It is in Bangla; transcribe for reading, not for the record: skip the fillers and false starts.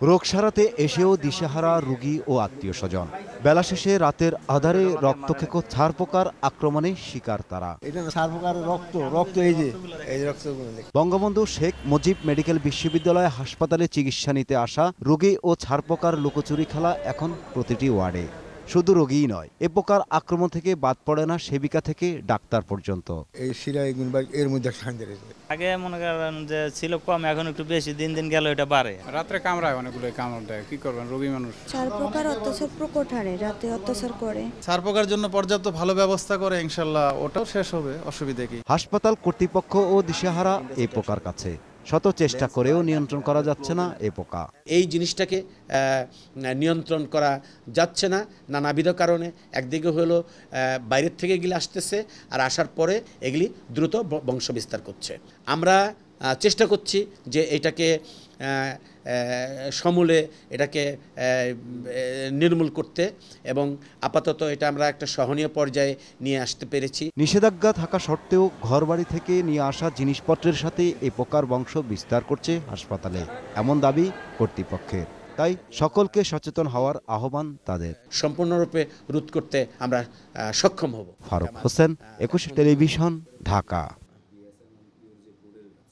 রোগ সারাতে এসেও দিশেহারা রোগী ও আত্মীয় স্বজন। বেলা শেষে রাতের আধারে রক্তক্ষেকো ছারপোকার আক্রমণে শিকার তারা। বঙ্গবন্ধু শেখ মুজিব মেডিকেল বিশ্ববিদ্যালয় হাসপাতালে চিকিৎসা নিতে আসা রোগী ও ছারপোকার লুকোচুরি খেলা এখন প্রতিটি ওয়ার্ডে। শুধু রোগীই নয়, এ পোকার আক্রমণ থেকে বাদ পড়ে না সেবিকা থেকে ডাক্তার পর্যন্ত। এর মধ্যে আগে মনে করেন যে ছিল কম, এখন একটু বেশি, দিন দিন গেল এটা বাড়ে। রাত্রে কামড়ায়, অনেকগুলো কামড় দেয়, কি করবেন রোগী মানুষ। ছারপোকার অত্যাচার প্রকট হারে রাতে অত্যাচার করে। ছারপোকার জন্য পর্যাপ্ত ভালো ব্যবস্থা করে ইনশাল্লাহ ওটাও শেষ হবে, অসুবিধা কি। হাসপাতাল কর্তৃপক্ষ ও দিশেহারা এই পোকার কাছে। শত চেষ্টা করেও নিয়ন্ত্রণ করা যাচ্ছে না এ পোকা। এই জিনিসটাকে নিয়ন্ত্রণ করা যাচ্ছে না নানাবিধ কারণে। একদিকে হলো বাইরের থেকে এগুলি আসতেছে, আর আসার পরে এগুলি দ্রুত বংশ বিস্তার করছে। আমরা চেষ্টা করছি যে এটাকে সমূলে এটাকে নির্মূল করতে, এবং আপাতত এটা আমরা একটা সহনীয় পর্যায়ে নিয়ে আসতে পেরেছি। নিষেধাজ্ঞা থাকা সত্ত্বেও ঘরবাড়ি থেকে নিয়ে আসা জিনিসপত্রের সাথে এই পোকার বংশ বিস্তার করছে হাসপাতালে, এমন দাবি কর্তৃপক্ষের। তাই সকলকে সচেতন হওয়ার আহ্বান তাদের। সম্পূর্ণরূপে রোধ করতে আমরা সক্ষম হব। ফারুক হোসেন, 21 টেলিভিশন, ঢাকা।